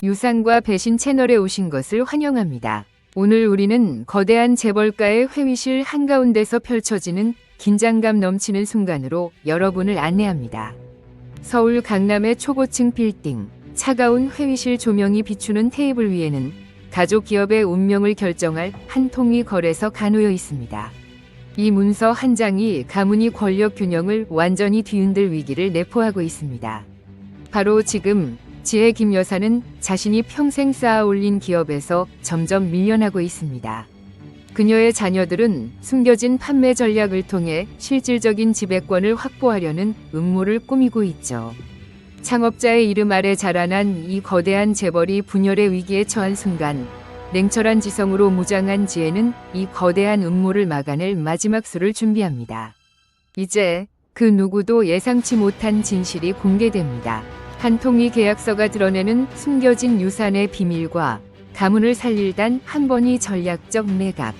유산과 배신 채널에 오신 것을 환영합니다. 오늘 우리는 거대한 재벌가의 회의실 한가운데서 펼쳐지는 긴장감 넘치는 순간으로 여러분을 안내합니다. 서울 강남의 초고층 빌딩, 차가운 회의실 조명이 비추는 테이블 위에는 가족 기업의 운명을 결정할 한 통이 거래서 가놓여 있습니다. 이 문서 한 장이 가문이 권력 균형을 완전히 뒤흔들 위기를 내포하고 있습니다. 바로 지금 지혜 김 여사는 자신이 평생 쌓아 올린 기업에서 점점 밀려나고 있습니다. 그녀의 자녀들은 숨겨진 판매 전략을 통해 실질적인 지배권을 확보하려는 음모를 꾸미고 있죠. 창업자의 이름 아래 자라난 이 거대한 재벌이 분열의 위기에 처한 순간 냉철한 지성으로 무장한 지혜는 이 거대한 음모를 막아낼 마지막 수를 준비합니다. 이제 그 누구도 예상치 못한 진실이 공개됩니다. 한 통이 계약서가 드러내는 숨겨진 유산의 비밀과 가문을 살릴단 한 번이 전략적 매각.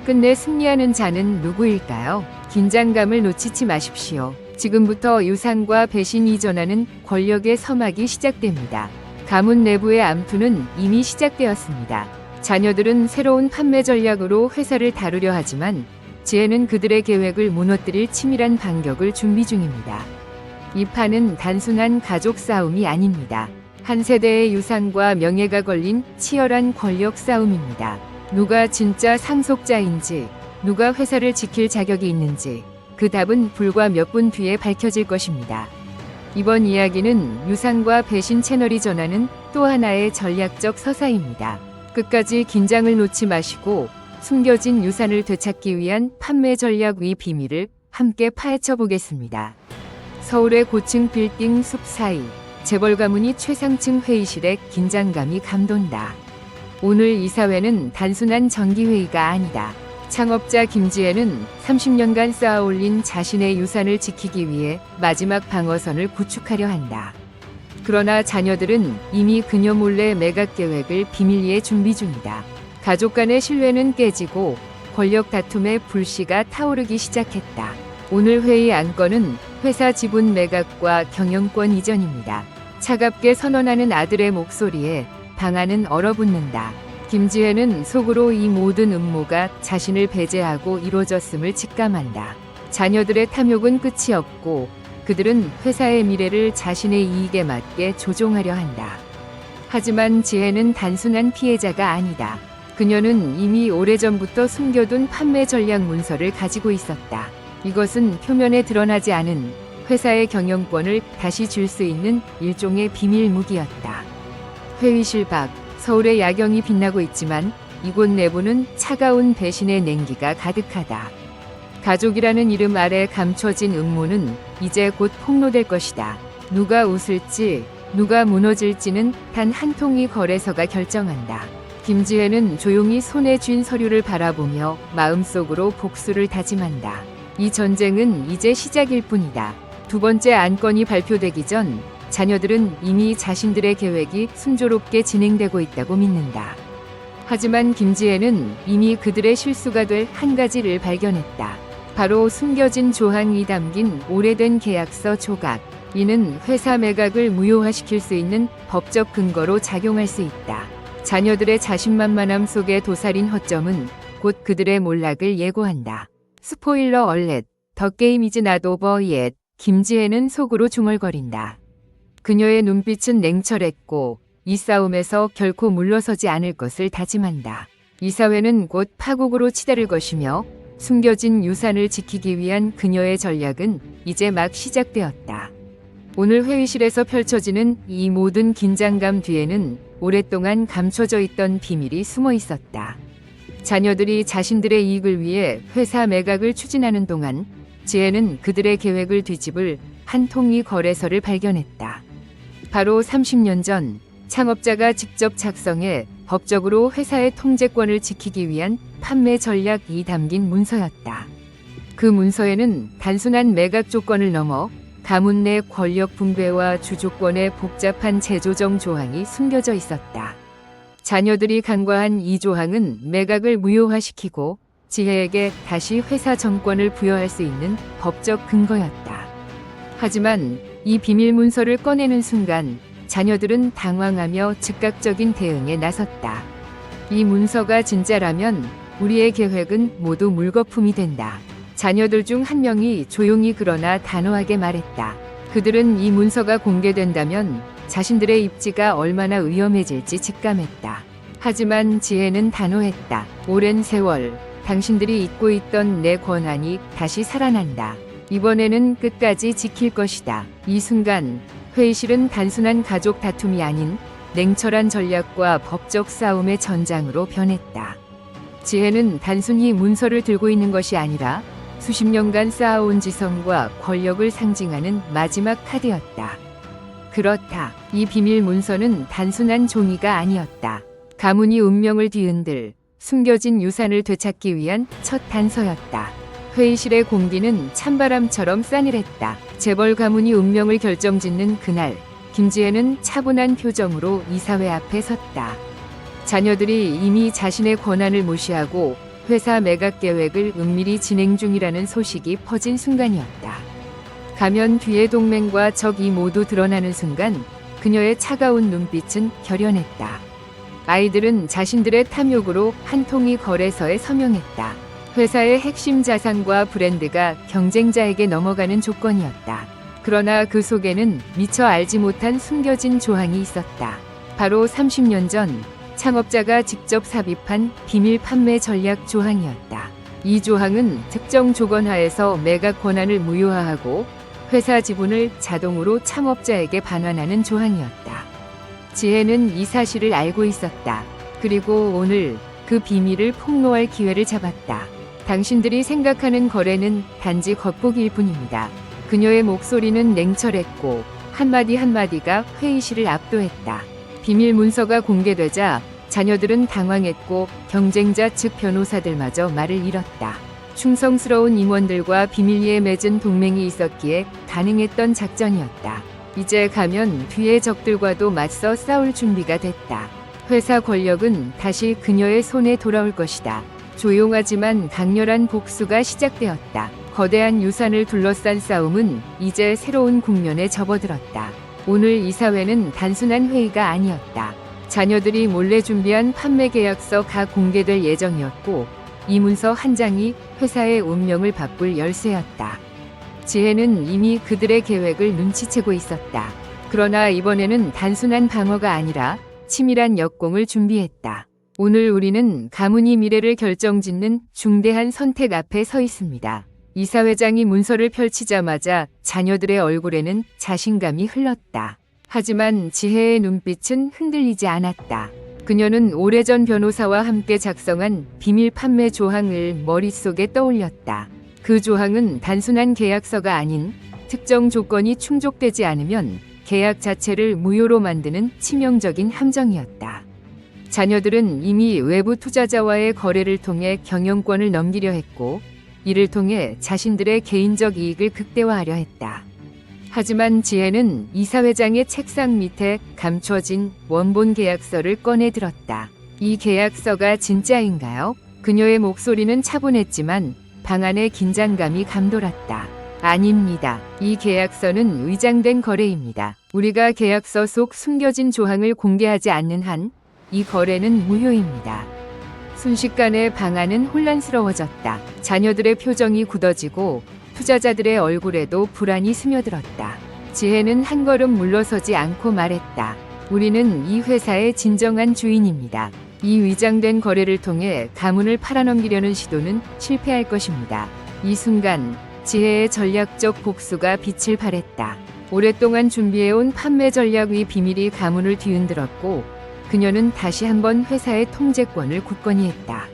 끝내 승리하는 자는 누구일까요? 긴장감을 놓치지 마십시오. 지금부터 유산과 배신이 전하는 권력의 서막이 시작됩니다. 가문 내부의 암투는 이미 시작되었습니다. 자녀들은 새로운 판매 전략으로 회사를 다루려 하지만 지혜는 그들의 계획을 무너뜨릴 치밀한 반격을 준비 중입니다. 이 판은 단순한 가족 싸움이 아닙니다. 한 세대의 유산과 명예가 걸린 치열한 권력 싸움입니다. 누가 진짜 상속자인지, 누가 회사를 지킬 자격이 있는지, 그 답은 불과 몇 분 뒤에 밝혀질 것입니다. 이번 이야기는 유산과 배신 채널이 전하는 또 하나의 전략적 서사입니다. 끝까지 긴장을 놓지 마시고 숨겨진 유산을 되찾기 위한 판매 전략 위 비밀을 함께 파헤쳐 보겠습니다. 서울의 고층 빌딩 숲 사이, 재벌 가문이 최상층 회의실에 긴장감이 감돈다. 오늘 이사회는 단순한 정기회의가 아니다. 창업자 김지혜는 30년간 쌓아올린 자신의 유산을 지키기 위해 마지막 방어선을 구축하려 한다. 그러나 자녀들은 이미 그녀 몰래 매각 계획을 비밀리에 준비 중이다. 가족 간의 신뢰는 깨지고 권력 다툼의 불씨가 타오르기 시작했다. 오늘 회의 안건은 회사 지분 매각과 경영권 이전입니다. 차갑게 선언하는 아들의 목소리에 방안은 얼어붙는다. 김지혜는 속으로 이 모든 음모가 자신을 배제하고 이루어졌음을 직감한다. 자녀들의 탐욕은 끝이 없고 그들은 회사의 미래를 자신의 이익에 맞게 조종하려 한다. 하지만 지혜는 단순한 피해자가 아니다. 그녀는 이미 오래전부터 숨겨둔 판매 전략 문서를 가지고 있었다. 이것은 표면에 드러나지 않은 회사의 경영권을 다시 줄 수 있는 일종의 비밀 무기였다. 회의실 밖, 서울의 야경이 빛나고 있지만 이곳 내부는 차가운 배신의 냉기가 가득하다. 가족이라는 이름 아래 감춰진 음모는 이제 곧 폭로될 것이다. 누가 웃을지, 누가 무너질지는 단 한 통의 거래서가 결정한다. 김지혜는 조용히 손에 쥔 서류를 바라보며 마음속으로 복수를 다짐한다. 이 전쟁은 이제 시작일 뿐이다. 두 번째 안건이 발표되기 전 자녀들은 이미 자신들의 계획이 순조롭게 진행되고 있다고 믿는다. 하지만 김지혜는 이미 그들의 실수가 될 한 가지를 발견했다. 바로 숨겨진 조항이 담긴 오래된 계약서 조각. 이는 회사 매각을 무효화시킬 수 있는 법적 근거로 작용할 수 있다. 자녀들의 자신만만함 속에 도사린 허점은 곧 그들의 몰락을 예고한다. 스포일러 얼렛, 더 게임 이즈 낫 오버 옙. 김지혜는 속으로 중얼거린다. 그녀의 눈빛은 냉철했고 이 싸움에서 결코 물러서지 않을 것을 다짐한다. 이사회는 곧 파국으로 치달을 것이며 숨겨진 유산을 지키기 위한 그녀의 전략은 이제 막 시작되었다. 오늘 회의실에서 펼쳐지는 이 모든 긴장감 뒤에는 오랫동안 감춰져 있던 비밀이 숨어 있었다. 자녀들이 자신들의 이익을 위해 회사 매각을 추진하는 동안 지혜는 그들의 계획을 뒤집을 한 통의 거래서를 발견했다. 바로 30년 전 창업자가 직접 작성해 법적으로 회사의 통제권을 지키기 위한 판매 전략이 담긴 문서였다. 그 문서에는 단순한 매각 조건을 넘어 가문 내 권력 분배와 주주권의 복잡한 재조정 조항이 숨겨져 있었다. 자녀들이 간과한 이 조항은 매각을 무효화시키고 지혜에게 다시 회사 정권을 부여할 수 있는 법적 근거였다. 하지만 이 비밀 문서를 꺼내는 순간 자녀들은 당황하며 즉각적인 대응에 나섰다. 이 문서가 진짜라면 우리의 계획은 모두 물거품이 된다. 자녀들 중 한 명이 조용히 그러나 단호하게 말했다. 그들은 이 문서가 공개된다면 자신들의 입지가 얼마나 위험해질지 직감했다. 하지만 지혜는 단호했다. 오랜 세월 당신들이 잊고 있던 내 권한이 다시 살아난다. 이번에는 끝까지 지킬 것이다. 이 순간 회의실은 단순한 가족 다툼이 아닌 냉철한 전략과 법적 싸움의 전장으로 변했다. 지혜는 단순히 문서를 들고 있는 것이 아니라 수십 년간 쌓아온 지성과 권력을 상징하는 마지막 카드였다. 그렇다. 이 비밀 문서는 단순한 종이가 아니었다. 가문이 운명을 뒤흔들 숨겨진 유산을 되찾기 위한 첫 단서였다. 회의실의 공기는 찬바람처럼 싸늘했다. 재벌 가문이 운명을 결정짓는 그날, 김지혜는 차분한 표정으로 이사회 앞에 섰다. 자녀들이 이미 자신의 권한을 무시하고 회사 매각 계획을 은밀히 진행 중이라는 소식이 퍼진 순간이었다. 가면 뒤의 동맹과 적이 모두 드러나는 순간 그녀의 차가운 눈빛은 결연했다. 아이들은 자신들의 탐욕으로 한 통의 거래서에 서명했다. 회사의 핵심 자산과 브랜드가 경쟁자에게 넘어가는 조건이었다. 그러나 그 속에는 미처 알지 못한 숨겨진 조항이 있었다. 바로 30년 전 창업자가 직접 삽입한 비밀 판매 전략 조항이었다. 이 조항은 특정 조건 하에서 매각 권한을 무효화하고 회사 지분을 자동으로 창업자에게 반환하는 조항이었다. 지혜는 이 사실을 알고 있었다. 그리고 오늘 그 비밀을 폭로할 기회를 잡았다. 당신들이 생각하는 거래는 단지 겉보기일 뿐입니다. 그녀의 목소리는 냉철했고 한마디 한마디가 회의실을 압도했다. 비밀 문서가 공개되자 자녀들은 당황했고 경쟁자 측 변호사들마저 말을 잃었다. 충성스러운 임원들과 비밀리에 맺은 동맹이 있었기에 가능했던 작전이었다. 이제 가면 뒤의 적들과도 맞서 싸울 준비가 됐다. 회사 권력은 다시 그녀의 손에 돌아올 것이다. 조용하지만 강렬한 복수가 시작되었다. 거대한 유산을 둘러싼 싸움은 이제 새로운 국면에 접어들었다. 오늘 이사회는 단순한 회의가 아니었다. 자녀들이 몰래 준비한 판매 계약서가 공개될 예정이었고 이 문서 한 장이 회사의 운명을 바꿀 열쇠였다. 지혜는 이미 그들의 계획을 눈치채고 있었다. 그러나 이번에는 단순한 방어가 아니라 치밀한 역공을 준비했다. 오늘 우리는 가문이 미래를 결정짓는 중대한 선택 앞에 서 있습니다. 이사회장이 문서를 펼치자마자 자녀들의 얼굴에는 자신감이 흘렀다. 하지만 지혜의 눈빛은 흔들리지 않았다. 그녀는 오래전 변호사와 함께 작성한 비밀 판매 조항을 머릿속에 떠올렸다. 그 조항은 단순한 계약서가 아닌 특정 조건이 충족되지 않으면 계약 자체를 무효로 만드는 치명적인 함정이었다. 자녀들은 이미 외부 투자자와의 거래를 통해 경영권을 넘기려 했고 이를 통해 자신들의 개인적 이익을 극대화하려 했다. 하지만 지혜는 이사회장의 책상 밑에 감춰진 원본 계약서를 꺼내 들었다. 이 계약서가 진짜인가요? 그녀의 목소리는 차분했지만 방 안의 긴장감이 감돌았다. 아닙니다. 이 계약서는 위장된 거래입니다. 우리가 계약서 속 숨겨진 조항을 공개하지 않는 한 이 거래는 무효입니다. 순식간에 방안은 혼란스러워졌다. 자녀들의 표정이 굳어지고 투자자들의 얼굴에도 불안이 스며들었다. 지혜는 한 걸음 물러서지 않고 말했다. 우리는 이 회사의 진정한 주인입니다. 이 위장된 거래를 통해 가문을 팔아넘기려는 시도는 실패할 것입니다. 이 순간 지혜의 전략적 복수가 빛을 발했다. 오랫동안 준비해온 판매 전략의 비밀이 가문을 뒤흔들었고 그녀는 다시 한번 회사의 통제권을 굳건히 했다.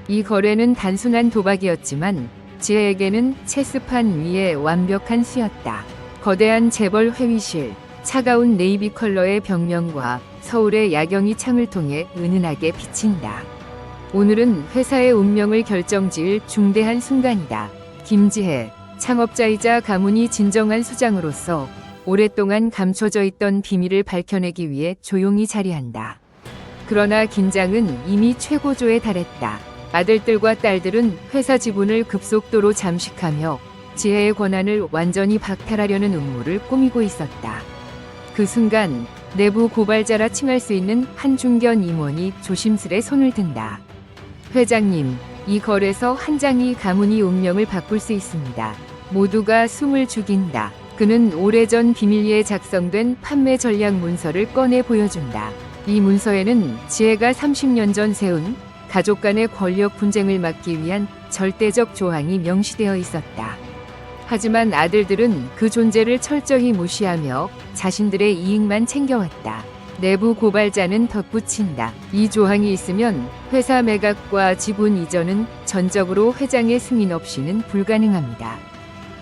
이 거래는 단순한 도박이었지만 지혜에게는 체스판 위의 완벽한 수였다. 거대한 재벌 회의실, 차가운 네이비 컬러의 벽면과 서울의 야경이 창을 통해 은은하게 비친다. 오늘은 회사의 운명을 결정지을 중대한 순간이다. 김지혜, 창업자이자 가문이 진정한 수장으로서 오랫동안 감춰져 있던 비밀을 밝혀내기 위해 조용히 자리한다. 그러나 긴장은 이미 최고조에 달했다. 아들들과 딸들은 회사 지분을 급속도로 잠식하며 지혜의 권한을 완전히 박탈하려는 음모를 꾸미고 있었다. 그 순간 내부 고발자라 칭할 수 있는 한중견 임원이 조심스레 손을 든다. 회장님, 이 거래서 한 장이 가문이 운명을 바꿀 수 있습니다. 모두가 숨을 죽인다. 그는 오래전 비밀리에 작성된 판매 전략 문서를 꺼내 보여준다. 이 문서에는 지혜가 30년 전 세운 가족 간의 권력 분쟁을 막기 위한 절대적 조항이 명시되어 있었다. 하지만 아들들은 그 존재를 철저히 무시하며 자신들의 이익만 챙겨왔다. 내부 고발자는 덧붙인다. 이 조항이 있으면 회사 매각과 지분 이전은 전적으로 회장의 승인 없이는 불가능합니다.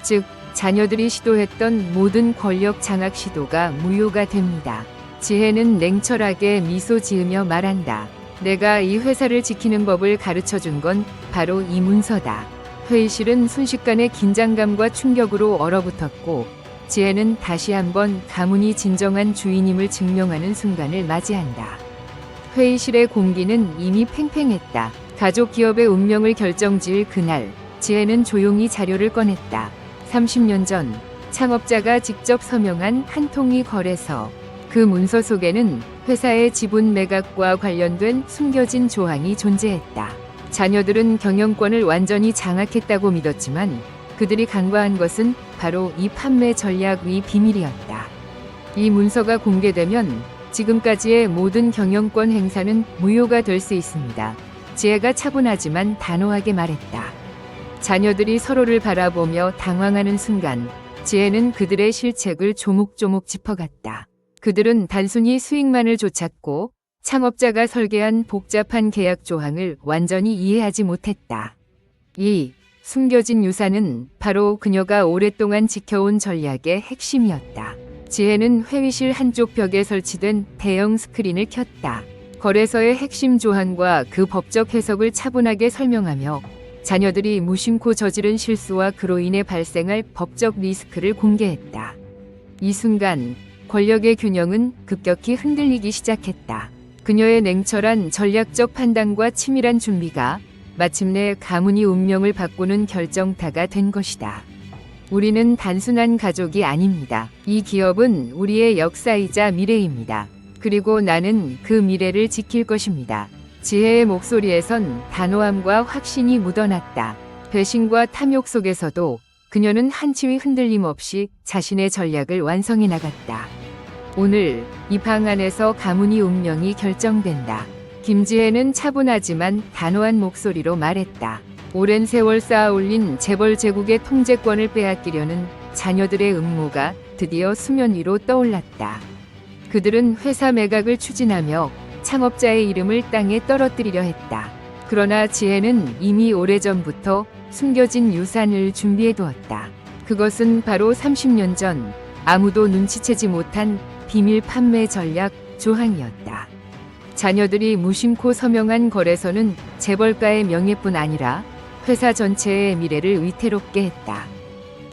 즉, 자녀들이 시도했던 모든 권력 장악 시도가 무효가 됩니다. 지혜는 냉철하게 미소 지으며 말한다. 내가 이 회사를 지키는 법을 가르쳐 준 건 바로 이 문서다. 회의실은 순식간에 긴장감과 충격으로 얼어붙었고, 지혜는 다시 한번 가문이 진정한 주인임을 증명하는 순간을 맞이한다. 회의실의 공기는 이미 팽팽했다. 가족 기업의 운명을 결정지을 그날, 지혜는 조용히 자료를 꺼냈다. 30년 전 창업자가 직접 서명한 한 통의 거래서. 그 문서 속에는 회사의 지분 매각과 관련된 숨겨진 조항이 존재했다. 자녀들은 경영권을 완전히 장악했다고 믿었지만 그들이 간과한 것은 바로 이 판매 전략의 비밀이었다. 이 문서가 공개되면 지금까지의 모든 경영권 행사는 무효가 될 수 있습니다. 지혜가 차분하지만 단호하게 말했다. 자녀들이 서로를 바라보며 당황하는 순간 지혜는 그들의 실책을 조목조목 짚어갔다. 그들은 단순히 수익만을 좇았고 창업자가 설계한 복잡한 계약 조항을 완전히 이해하지 못했다. 이 숨겨진 유산은 바로 그녀가 오랫동안 지켜온 전략의 핵심이었다. 지혜는 회의실 한쪽 벽에 설치된 대형 스크린을 켰다. 거래서의 핵심 조항과 그 법적 해석을 차분하게 설명하며 자녀들이 무심코 저지른 실수와 그로 인해 발생할 법적 리스크를 공개했다. 이 순간 권력의 균형은 급격히 흔들리기 시작했다. 그녀의 냉철한 전략적 판단과 치밀한 준비가 마침내 가문이 운명을 바꾸는 결정타가 된 것이다. 우리는 단순한 가족이 아닙니다. 이 기업은 우리의 역사이자 미래입니다. 그리고 나는 그 미래를 지킬 것입니다. 지혜의 목소리에선 단호함과 확신이 묻어났다. 배신과 탐욕 속에서도 그녀는 한치의 흔들림 없이 자신의 전략을 완성해 나갔다. 오늘 이 방 안에서 가문이 운명이 결정된다. 김지혜는 차분하지만 단호한 목소리로 말했다. 오랜 세월 쌓아 올린 재벌 제국의 통제권을 빼앗기려는 자녀들의 음모가 드디어 수면 위로 떠올랐다. 그들은 회사 매각을 추진하며 창업자의 이름을 땅에 떨어뜨리려 했다. 그러나 지혜는 이미 오래전부터 숨겨진 유산을 준비해두었다. 그것은 바로 30년 전 아무도 눈치채지 못한 비밀 판매 전략 조항이었다. 자녀들이 무심코 서명한 거래서는 재벌가의 명예뿐 아니라 회사 전체의 미래를 위태롭게 했다.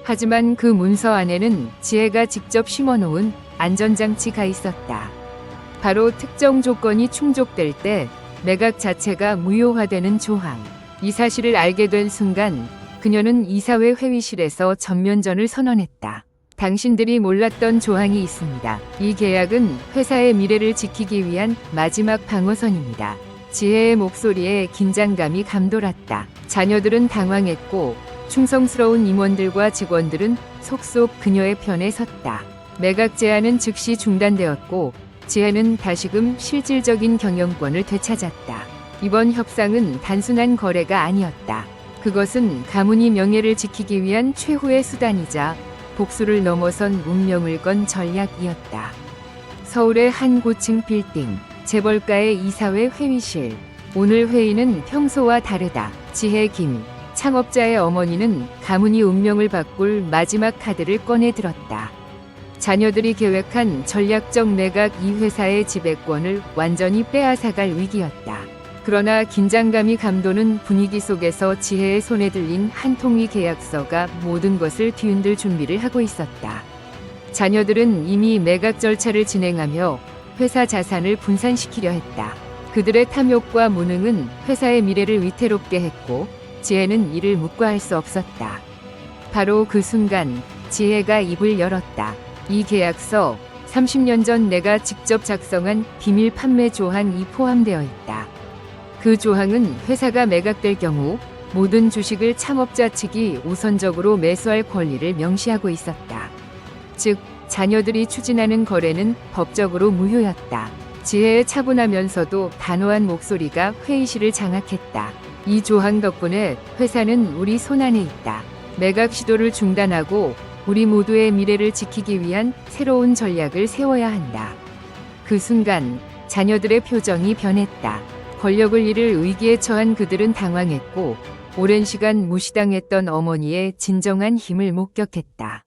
하지만 그 문서 안에는 지혜가 직접 심어놓은 안전장치가 있었다. 바로 특정 조건이 충족될 때 매각 자체가 무효화되는 조항. 이 사실을 알게 된 순간 그녀는 이사회 회의실에서 전면전을 선언했다. 당신들이 몰랐던 조항이 있습니다. 이 계약은 회사의 미래를 지키기 위한 마지막 방어선입니다. 지혜의 목소리에 긴장감이 감돌았다. 자녀들은 당황했고 충성스러운 임원들과 직원들은 속속 그녀의 편에 섰다. 매각 제안은 즉시 중단되었고 지혜는 다시금 실질적인 경영권을 되찾았다. 이번 협상은 단순한 거래가 아니었다. 그것은 가문이 명예를 지키기 위한 최후의 수단이자 복수를 넘어선 운명을 건 전략이었다. 서울의 한 고층 빌딩, 재벌가의 이사회 회의실. 오늘 회의는 평소와 다르다. 지혜 김, 창업자의 어머니는 가문이 운명을 바꿀 마지막 카드를 꺼내 들었다. 자녀들이 계획한 전략적 매각 이 회사의 지배권을 완전히 빼앗아갈 위기였다. 그러나 긴장감이 감도는 분위기 속에서 지혜의 손에 들린 한 통의 계약서가 모든 것을 뒤흔들 준비를 하고 있었다. 자녀들은 이미 매각 절차를 진행하며 회사 자산을 분산시키려 했다. 그들의 탐욕과 무능은 회사의 미래를 위태롭게 했고 지혜는 이를 묵과할 수 없었다. 바로 그 순간 지혜가 입을 열었다. 이 계약서 30년 전 내가 직접 작성한 비밀 판매 조항이 포함되어 있다. 그 조항은 회사가 매각될 경우 모든 주식을 창업자 측이 우선적으로 매수할 권리를 명시하고 있었다. 즉, 자녀들이 추진하는 거래는 법적으로 무효였다. 지혜에 차분하면서도 단호한 목소리가 회의실을 장악했다. 이 조항 덕분에 회사는 우리 손안에 있다. 매각 시도를 중단하고 우리 모두의 미래를 지키기 위한 새로운 전략을 세워야 한다. 그 순간 자녀들의 표정이 변했다. 권력을 잃을 위기에 처한 그들은 당황했고 오랜 시간 무시당했던 어머니의 진정한 힘을 목격했다.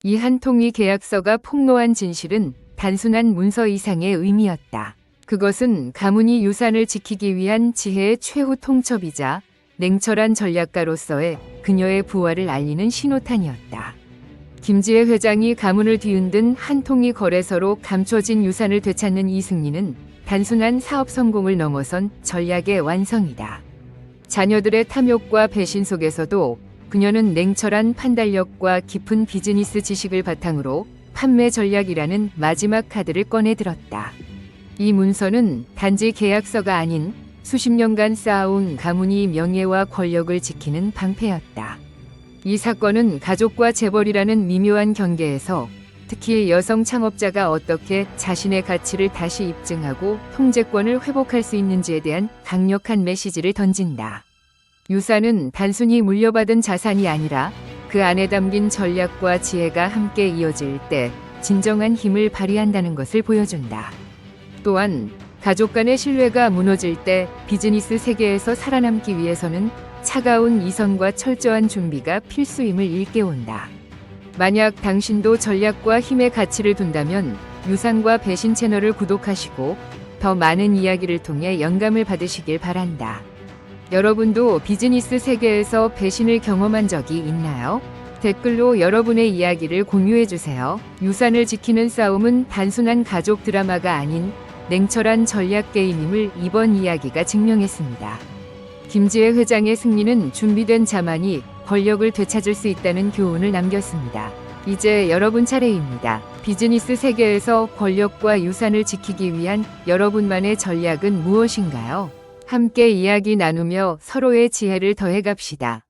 이 한 통의 계약서가 폭로한 진실은 단순한 문서 이상의 의미였다. 그것은 가문이 유산을 지키기 위한 지혜의 최후 통첩이자 냉철한 전략가로서의 그녀의 부활을 알리는 신호탄이었다. 김지혜 회장이 가문을 뒤흔든 한 통의 거래서로 감춰진 유산을 되찾는 이 승리는 단순한 사업 성공을 넘어선 전략의 완성이다. 자녀들의 탐욕과 배신 속에서도 그녀는 냉철한 판단력과 깊은 비즈니스 지식을 바탕으로 판매 전략이라는 마지막 카드를 꺼내 들었다. 이 문서는 단지 계약서가 아닌 수십 년간 쌓아온 가문이 명예와 권력을 지키는 방패였다. 이 사건은 가족과 재벌이라는 미묘한 경계에서 특히 여성 창업자가 어떻게 자신의 가치를 다시 입증하고 통제권을 회복할 수 있는지에 대한 강력한 메시지를 던진다. 유산은 단순히 물려받은 자산이 아니라 그 안에 담긴 전략과 지혜가 함께 이어질 때 진정한 힘을 발휘한다는 것을 보여준다. 또한 가족 간의 신뢰가 무너질 때 비즈니스 세계에서 살아남기 위해서는 차가운 이성과 철저한 준비가 필수임을 일깨운다. 만약 당신도 전략과 힘의 가치를 둔다면 유산과 배신 채널을 구독하시고 더 많은 이야기를 통해 영감을 받으시길 바란다. 여러분도 비즈니스 세계에서 배신을 경험한 적이 있나요? 댓글로 여러분의 이야기를 공유해주세요. 유산을 지키는 싸움은 단순한 가족 드라마가 아닌 냉철한 전략 게임임을 이번 이야기가 증명했습니다. 김지혜 회장의 승리는 준비된 자만이 권력을 되찾을 수 있다는 교훈을 남겼습니다. 이제 여러분 차례입니다. 비즈니스 세계에서 권력과 유산을 지키기 위한 여러분만의 전략은 무엇인가요? 함께 이야기 나누며 서로의 지혜를 더해갑시다.